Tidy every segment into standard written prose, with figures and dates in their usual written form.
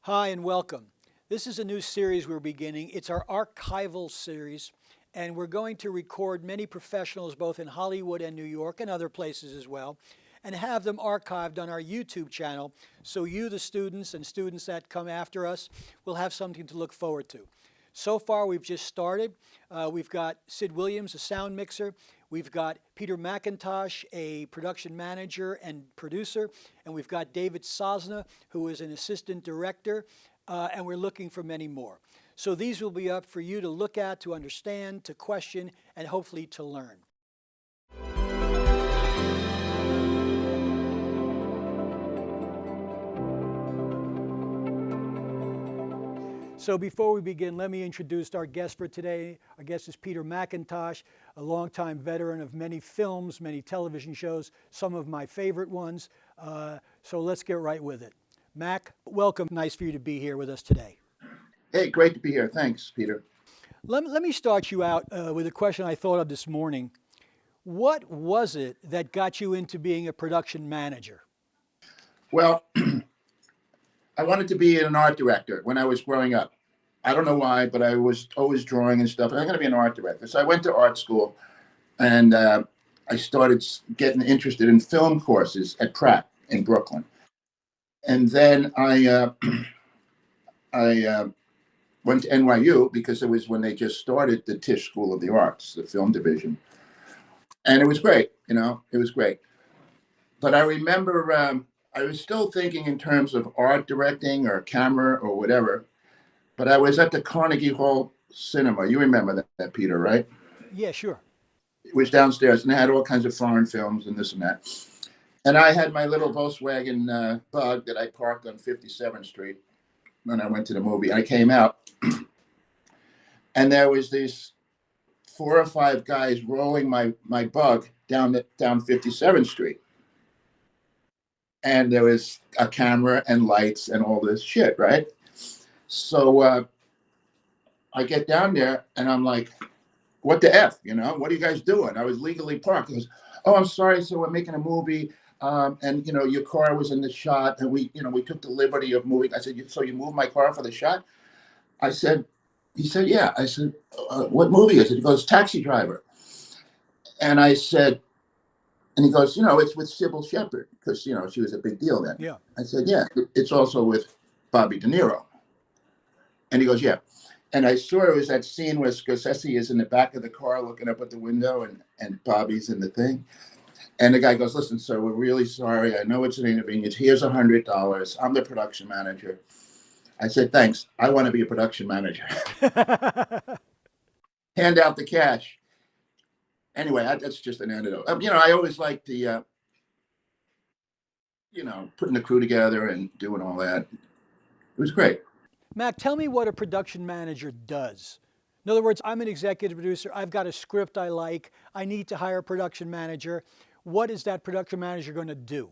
Hi and welcome. This is a new series we're beginning. It's our archival series, and we're going to record many professionals both in Hollywood and New York and other places as well, and have them archived on our YouTube channel so you, the students, and students that come after us, will have something to look forward to. So far, we've just started. We've got Sid Williams, a sound mixer. We've got Peter McIntosh, a production manager and producer. And we've got David Sosna, who is an assistant director. And we're looking for many more. So these will be up for you to look at, to understand, to question, and hopefully to learn. So before we begin, let me introduce our guest for today. Our guest is Peter McIntosh, a longtime veteran of many films, many television shows, some of my favorite ones. So let's get right with it. Mac, welcome. Nice for you to be here with us today. Hey, great to be here. Thanks, Peter. Let me start you out with a question I thought of this morning. What was it that got you into being a production manager? Well, I wanted to be an art director when I was growing up. I don't know why, but I was always drawing and stuff. I'm going to be an art director. So I went to art school, and I started getting interested in film courses at Pratt in Brooklyn. And then I went to NYU because it was when they just started the Tisch School of the Arts, the film division. And it was great, it was great. But I remember I was still thinking in terms of art directing or camera or whatever. But I was at the Carnegie Hall Cinema. You remember that, Peter, right? Yeah, sure. It was downstairs, and they had all kinds of foreign films and this and that. And I had my little Volkswagen Bug that I parked on 57th Street when I went to the movie. I came out, and there was these 4 or 5 guys rolling my Bug down 57th Street. And there was a camera and lights and all this shit, right? So I get down there and I'm like, what the F, what are you guys doing? I was legally parked. He goes, oh, I'm sorry. So we're making a movie. And, your car was in the shot and we took the liberty of moving. I said, so you moved my car for the shot? He said, yeah. I said, what movie is it? He goes, Taxi Driver. And I said, and he goes, it's with Sybil Shepherd because, she was a big deal then. Yeah. I said, yeah, it's also with Bobby De Niro. And he goes, yeah. And I saw it was that scene where Scorsese is in the back of the car looking up at the window and Bobby's in the thing. And the guy goes, listen, sir, we're really sorry. I know it's an inconvenience. Here's $100. I'm the production manager. I said, thanks. I want to be a production manager. Hand out the cash. Anyway, that's just an anecdote. I always liked the, putting the crew together and doing all that. It was great. Mac, tell me what a production manager does. In other words, I'm an executive producer. I've got a script I like. I need to hire a production manager. What is that production manager going to do?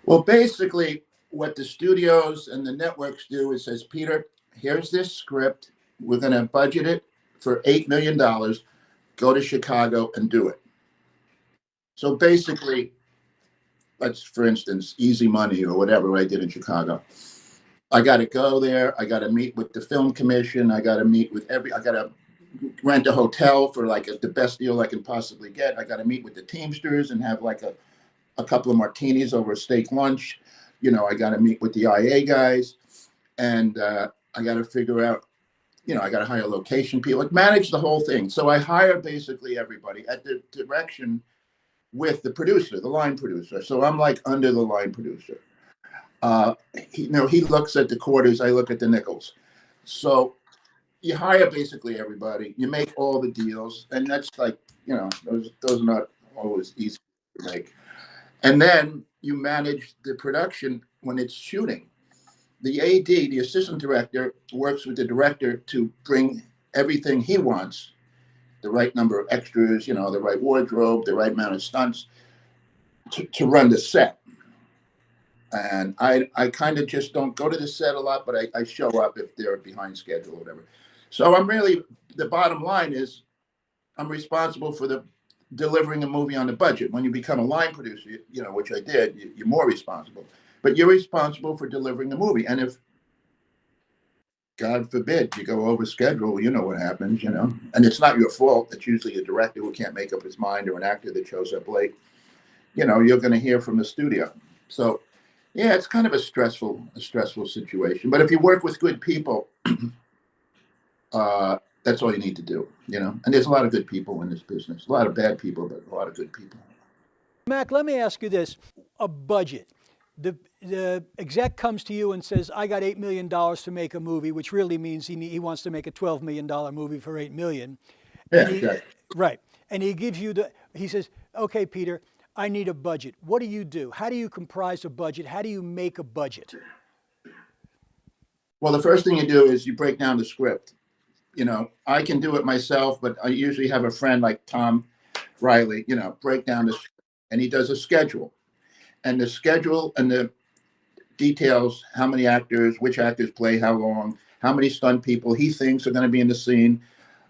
Well, basically, what the studios and the networks do is says, Peter, here's this script. We're going to budget it for $8 million. Go to Chicago and do it. So basically, let's, for instance, Easy Money or whatever I did in Chicago. I got to go there. I got to meet with the film commission. I got to meet with I got to rent a hotel for the best deal I can possibly get. I got to meet with the Teamsters and have a couple of martinis over a steak lunch. I got to meet with the IA guys, and I got to figure out, I got to hire location people, manage the whole thing. So I hire basically everybody at the direction with the producer, the line producer. So I'm like under the line producer. He looks at the quarters, I look at the nickels. So you hire basically everybody, you make all the deals, and that's those are not always easy to make. And then you manage the production when it's shooting. The AD, the assistant director, works with the director to bring everything he wants, the right number of extras, the right wardrobe, the right amount of stunts to run the set. And I kind of just don't go to the set a lot, but I show up if they're behind schedule or whatever. So the bottom line is I'm responsible for delivering a movie on the budget. When you become a line producer, which I did, you're more responsible. but you're responsible for delivering the movie. And if, God forbid, you go over schedule, you know what happens, and it's not your fault. It's usually a director who can't make up his mind or an actor that shows up late. You're going to hear from the studio. So, yeah, it's kind of a stressful situation. But if you work with good people, that's all you need to do, And there's a lot of good people in this business. A lot of bad people, but a lot of good people. Mac, let me ask you this: a budget. The exec comes to you and says, "I got $8 million to make a movie," which really means he wants to make a $12 million movie for $8 million. Yeah, exactly. Right. And he gives you he says, "Okay, Peter, I need a budget." What do you do? How do you comprise a budget? How do you make a budget? Well, the first thing you do is you break down the script. I can do it myself, but I usually have a friend like Tom Riley, break down the script, and he does a schedule. And the schedule and the details, how many actors, which actors play how long, how many stunt people he thinks are going to be in the scene.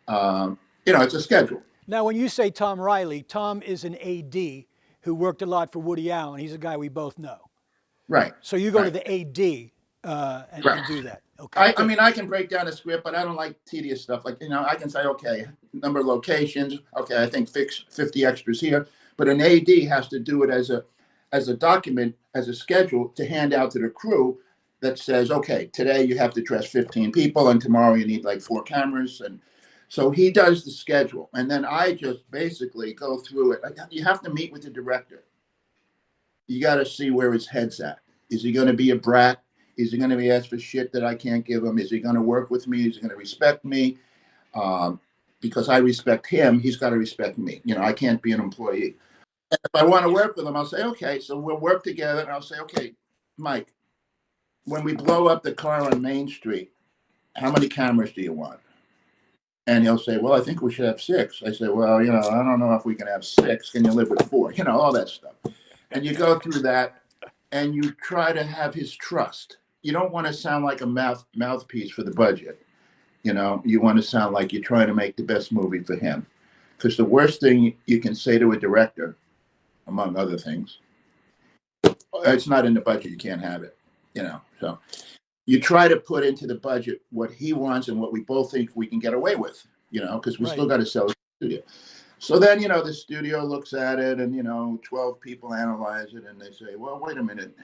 It's a schedule. Now, when you say Tom Riley, Tom is an AD who worked a lot for Woody Allen. He's a guy we both know. Right. So you go right. to the AD and do that. Okay. I can break down a script, but I don't like tedious stuff. Like, I can say, okay, number of locations. Okay, I think fix 50 extras here. But an AD has to do it as a document, as a schedule to hand out to the crew that says, okay, today you have to dress 15 people and tomorrow you need like 4 cameras. And so he does the schedule. And then I just basically go through it. You have to meet with the director. You got to see where his head's at. Is he going to be a brat? Is he going to be asked for shit that I can't give him? Is he going to work with me? Is he going to respect me? Because I respect him, he's got to respect me. I can't be an employee. And if I want to work with him, I'll say, okay, so we'll work together. And I'll say, okay, Mike, when we blow up the car on Main Street, how many cameras do you want? And he'll say, well, I think we should have 6. I say, well, I don't know if we can have 6. Can you live with 4? All that stuff. And you go through that and you try to have his trust. You don't want to sound like a mouthpiece for the budget. You want to sound like you're trying to make the best movie for him. Because the worst thing you can say to a director, among other things, it's not in the budget, you can't have it. So you try to put into the budget what he wants and what we both think we can get away with, because we still got to sell the studio. So then, the studio looks at it and, 12 people analyze it and they say, well, wait a minute.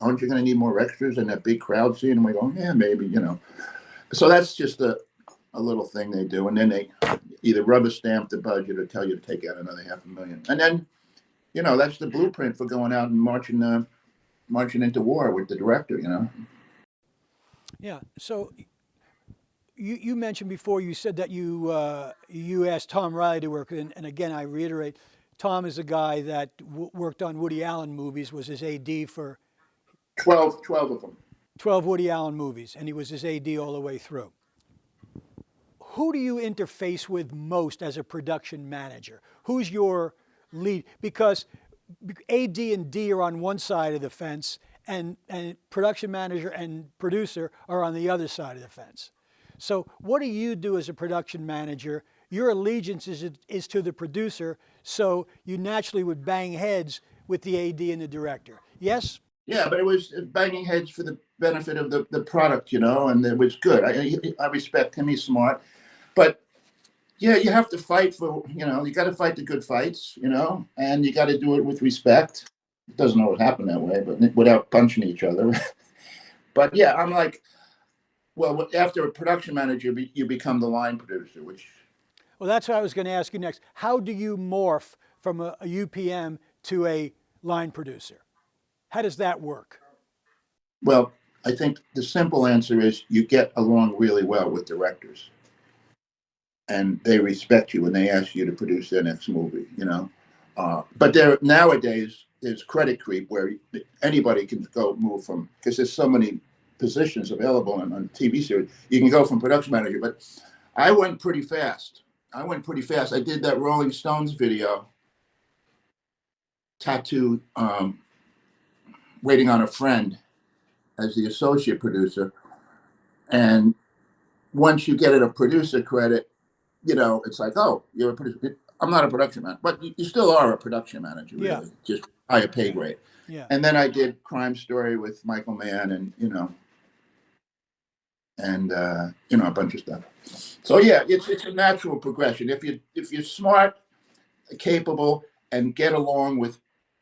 Aren't you going to need more extras in that big crowd scene? And we go, yeah, maybe, So that's just a little thing they do. And then they either rubber stamp the budget or tell you to take out another $500,000. And then, that's the blueprint for going out and marching into war with the director, Yeah. So you mentioned before, you said that you asked Tom Riley to work, and again, I reiterate, Tom is a guy that worked on Woody Allen movies, was his AD for 12 of them. 12 Woody Allen movies, and he was his AD all the way through. Who do you interface with most as a production manager? Who's your lead? Because AD and D are on one side of the fence, and production manager and producer are on the other side of the fence. So what do you do as a production manager? Your allegiance is to the producer, so you naturally would bang heads with the AD and the director. Yes? Yeah, but it was banging heads for the benefit of the product, and it was good. I respect him, he's smart. But yeah, you have to fight for, you got to fight the good fights, and you got to do it with respect. It doesn't always happen that way, but without punching each other. But yeah, I'm like, well, after a production manager, you become the line producer, which. Well, that's what I was going to ask you next. How do you morph from a UPM to a line producer? How does that work? Well, I think the simple answer is you get along really well with directors. And they respect you when they ask you to produce their next movie, But nowadays, there's credit creep where anybody can move from, because there's so many positions available on TV series. You can go from production manager, but I went pretty fast. I did that Rolling Stones video, Tattoo, Waiting on a Friend, as the associate producer. And once you get a producer credit, it's like, oh, you're a producer. I'm not a production manager, but you still are a production manager, really. Yeah. Just higher pay grade. Yeah. And then I did Crime Story with Michael Mann, and a bunch of stuff. So yeah, it's a natural progression. If you're smart, capable, and get along with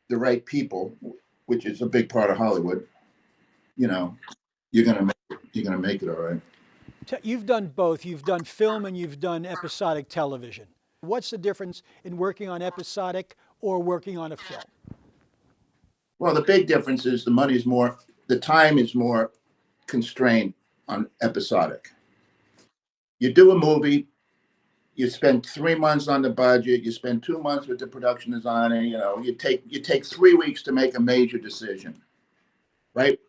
the right people, which is a big part of Hollywood, you know, you're gonna make it. You're gonna make it all right. You've done both. You've done film and you've done episodic television. What's the difference in working on episodic or working on a film? Well, the big difference is the time is more constrained on episodic. You do a movie, you spend 3 months on the budget, you spend 2 months with the production designer, you take 3 weeks to make a major decision, right?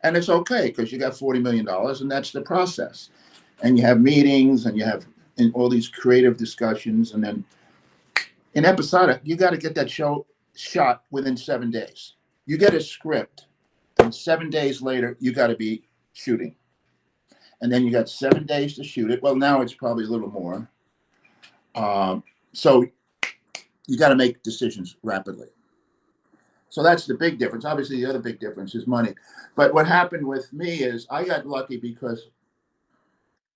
And it's okay because you got $40 million and that's the process. And you have meetings and you have all these creative discussions. And then in episodic, you got to get that show shot within 7 days. You get a script, and 7 days later, you got to be shooting. And then you got 7 days to shoot it. Well, now it's probably a little more. So you got to make decisions rapidly. So that's the big difference. Obviously, the other big difference is money. But what happened with me is I got lucky because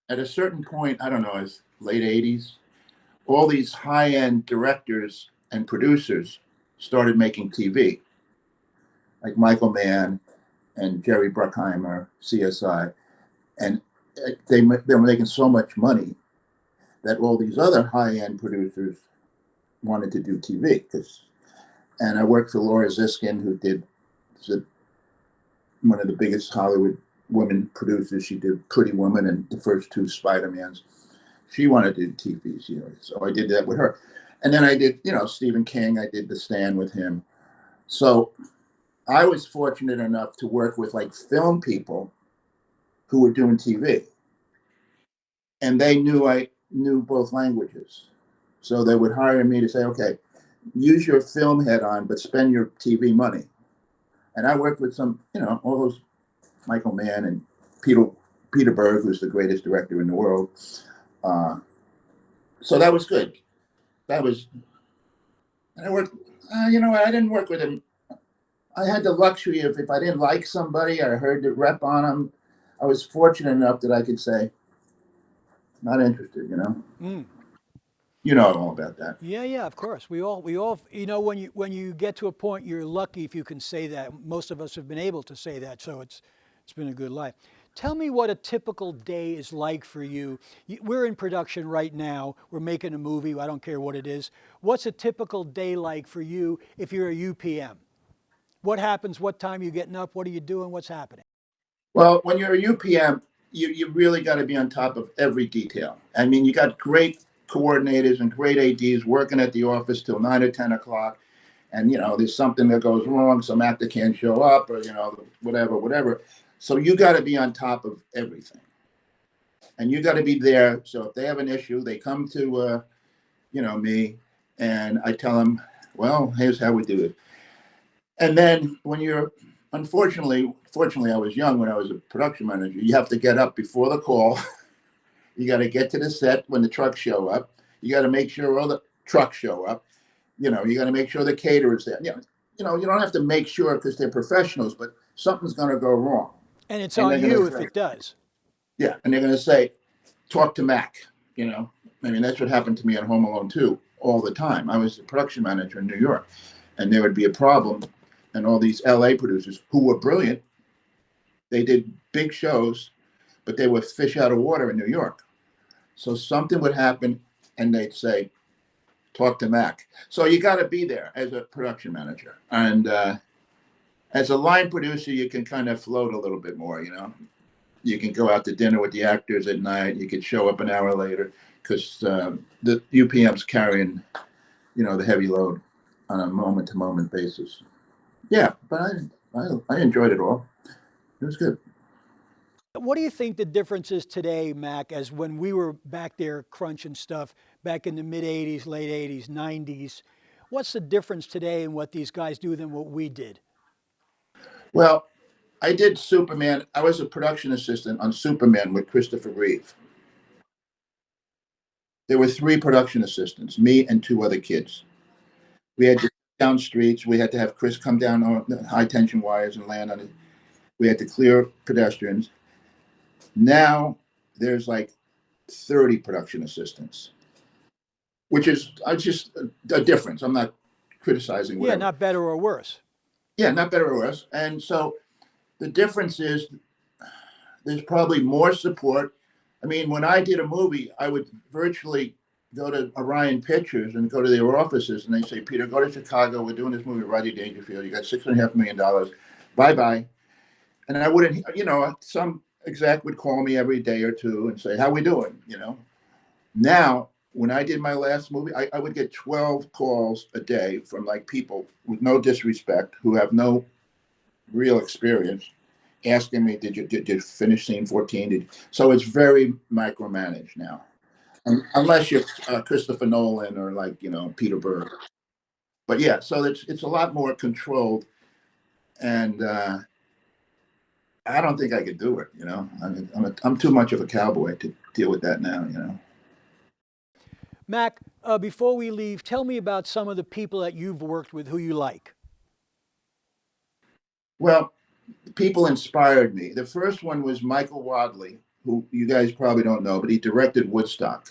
at a certain point, I don't know, it's late 80s, all these high-end directors and producers started making TV, like Michael Mann and Jerry Bruckheimer, CSI. And they were making so much money that all these other high-end producers wanted to do TV. And I worked for Laura Ziskin, who did one of the biggest Hollywood women producers. She did Pretty Woman and the first two Spider-Mans. She wanted to do TV series, so I did that with her. And then I did, Stephen King. I did The Stand with him. So I was fortunate enough to work with like film people who were doing TV, and they knew I knew both languages, so they would hire me to say, "Okay, use your film head on, but spend your TV money." And I worked with some, all those Michael Mann and Peter Berg, who's the greatest director in the world. So that was good. And I worked. I didn't work with him. I had the luxury of if I didn't like somebody, I heard the rep on them. I was fortunate enough that I could say, "Not interested." You know all about that. Yeah, of course. We all, when you get to a point, you're lucky if you can say that. Most of us have been able to say that, so it's been a good life. Tell me what a typical day is like for you. We're in production right now. We're making a movie. I don't care what it is. What's a typical day like for you if you're a UPM? What happens? What time are you getting up? What are you doing? What's happening? Well, when you're a UPM, you really got to be on top of every detail. I mean, you got great coordinators and great ADs working at the office till 9 or 10 o'clock. And, there's something that goes wrong. Some actor can't show up or, whatever. So you got to be on top of everything. And you got to be there. So if they have an issue, they come to, me, and I tell them, well, here's how we do it. And then when fortunately, I was young when I was a production manager. You have to get up before the call. You got to get to the set when the trucks show up. You got to make sure all the trucks show up. You got to make sure the caterer's there. You don't have to make sure because they're professionals, but something's going to go wrong. And it's on you if it does. Yeah, and they're going to say, talk to Mac. That's what happened to me on Home Alone 2 all the time. I was the production manager in New York, and there would be a problem, and all these LA producers who were brilliant, they did big shows, but they were fish out of water in New York. So something would happen, and they'd say, talk to Mac. So you got to be there as a production manager. And as a line producer, you can kind of float a little bit more, You can go out to dinner with the actors at night. You could show up an hour later because the UPM's carrying, the heavy load on a moment-to-moment basis. Yeah, but I enjoyed it all. It was good. What do you think the difference is today, Mac, as when we were back there crunching stuff back in the mid-'80s, late '80s, '90s? What's the difference today in what these guys do than what we did? Well, I did Superman. I was a production assistant on Superman with Christopher Reeve. There were 3 production assistants, me and 2 other kids. We had down streets. We had to have Chris come down on the high tension wires and land on it. We had to clear pedestrians. Now there's like 30 production assistants, which is just a difference. I'm not criticizing Yeah, whatever. not better or worse. Yeah, not better or worse. And so the difference is there's probably more support. I mean, when I did a movie, I would virtually go to Orion Pictures and go to their offices, and they say, Peter, go to Chicago. We're doing this movie, Rodney Dangerfield. You got $6.5 million. Bye bye. And I wouldn't, some exec would call me every day or two and say, how we doing? Now, when I did my last movie, I would get 12 calls a day from like people with no disrespect who have no real experience asking me, did you finish scene 14? So it's very micromanaged now, unless you're Christopher Nolan or like, Peter Berg. But yeah, so it's a lot more controlled. And I don't think I could do it. I'm too much of a cowboy to deal with that now. Mac, before we leave, tell me about some of the people that you've worked with who you like. Well, people inspired me. The first one was Michael Wadley, who you guys probably don't know, but he directed Woodstock,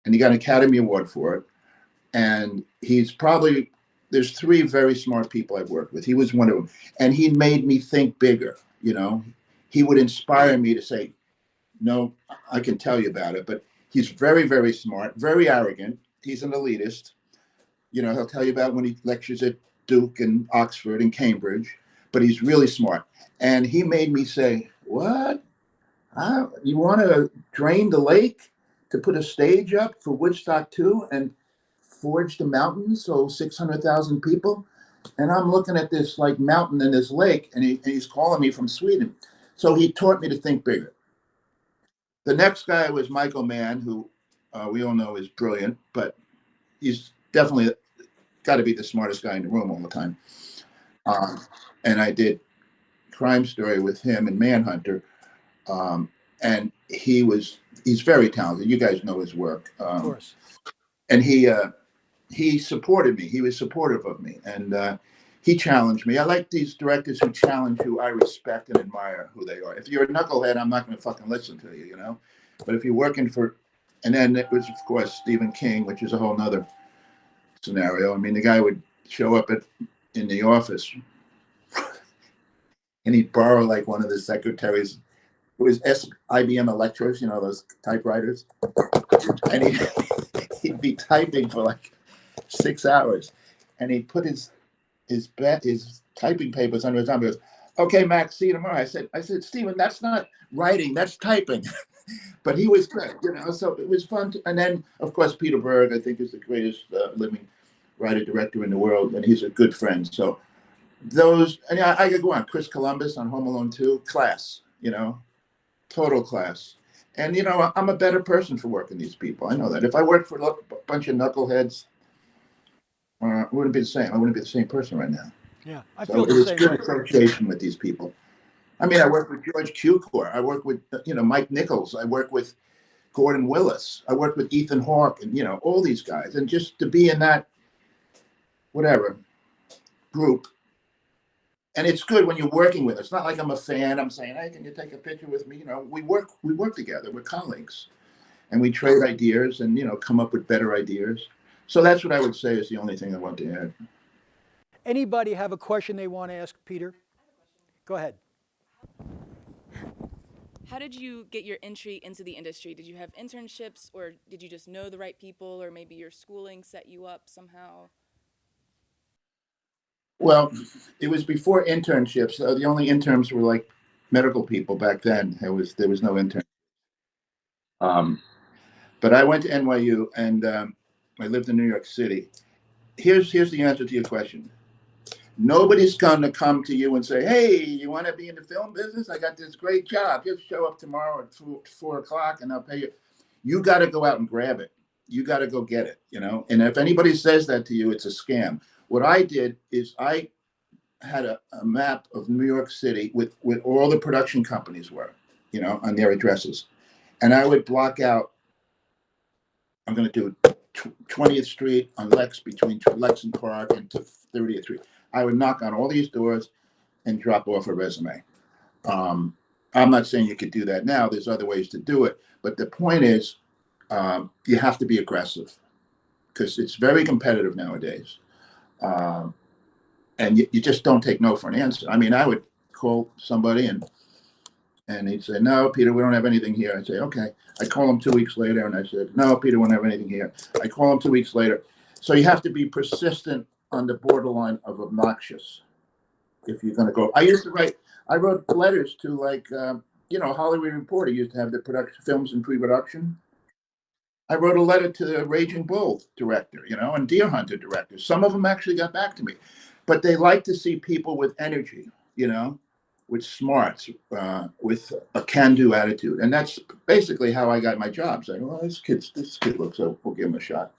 and he got an Academy Award for it. And there's 3 very smart people I've worked with. He was one of them, and he made me think bigger. He would inspire me to say, no, I can tell you about it, but he's very, very smart, very arrogant. He's an elitist. He'll tell you about when he lectures at Duke and Oxford and Cambridge, but he's really smart. And he made me say, what? You want to drain the lake to put a stage up for Woodstock 2 and forge the mountains so 600,000 people? And I'm looking at this like mountain and this lake, and he's calling me from Sweden. So he taught me to think bigger. The next guy was Michael Mann, who we all know is brilliant, but he's definitely got to be the smartest guy in the room all the time. And I did Crime Story with him and Manhunter. And he's very talented. You guys know his work. Of course. And he supported me. He was supportive of me. And he challenged me. I like these directors who challenge, who I respect and admire who they are. If you're a knucklehead, I'm not going to fucking listen to you, But if you're working and then it was, of course, Stephen King, which is a whole nother scenario. I mean, the guy would show up in the office and he'd borrow like one of the secretaries. It was IBM Electros, those typewriters. And he'd be typing for like 6 hours. And he'd put his typing papers under his arm. He goes, okay, Max, see you tomorrow. I said, Stephen, that's not writing, that's typing. But he was good, so it was fun. And then, of course, Peter Berg, I think, is the greatest living writer-director in the world, and he's a good friend. So those, and I could go on. Chris Columbus on Home Alone 2, class, total class. And, I'm a better person for working these people. I know that. If I worked for a bunch of knuckleheads, it wouldn't be the same. I wouldn't be the same person right now. Yeah, I feel the same way. It was good association with these people. I mean, I worked with George Cukor. I worked with, Mike Nichols. I worked with Gordon Willis. I worked with Ethan Hawke and, all these guys. And just to be in that, whatever, group. And it's good when you're working with us. It's not like I'm a fan. I'm saying, hey, can you take a picture with me? We work together. We're colleagues. And we trade ideas and, come up with better ideas. So that's what I would say is the only thing I want to add. Anybody have a question they want to ask Peter? Go ahead. How did you get your entry into the industry? Did you have internships, or did you just know the right people, or maybe your schooling set you up somehow? Well, it was before internships. The only interns were like medical people back then. There was no intern. But I went to NYU and I lived in New York City. Here's the answer to your question. Nobody's going to come to you and say, hey, you want to be in the film business? I got this great job. Just show up tomorrow at 4 o'clock and I'll pay you. You got to go out and grab it. You got to go get it, And if anybody says that to you, it's a scam. What I did is I had a map of New York City with all the production companies were, on their addresses. And I would block out, I'm going to do 20th Street on Lex, between Lex and Clark and to 30th Street. I would knock on all these doors and drop off a resume. I'm not saying you could do that now. There's other ways to do it. But the point is, you have to be aggressive because it's very competitive nowadays. And you just don't take no for an answer. I mean, I would call somebody and he'd say, no, Peter, we don't have anything here. I'd say, okay. I call him 2 weeks later and I said, no, Peter, we don't have anything here. I call him 2 weeks later. So you have to be persistent on the borderline of obnoxious if you're going to go. I wrote letters to Hollywood Reporter used to have the production films in pre-production. I wrote a letter to the Raging Bull director, and Deer Hunter director. Some of them actually got back to me, but they like to see people with energy, with smarts, with a can-do attitude. And that's basically how I got my jobs. I go, well, this kid looks so, we'll give him a shot.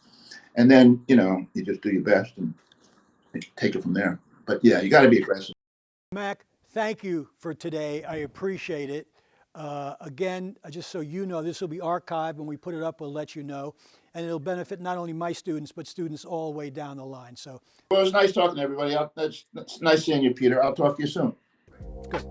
And then, you just do your best and take it from there. But yeah, you got to be aggressive. Mac, thank you for today. I appreciate it. Again, just so you know, this will be archived. When we put it up, we'll let you know. And it'll benefit not only my students, but students all the way down the line. So, well, it was nice talking to everybody. It's nice seeing you, Peter. I'll talk to you soon. Good.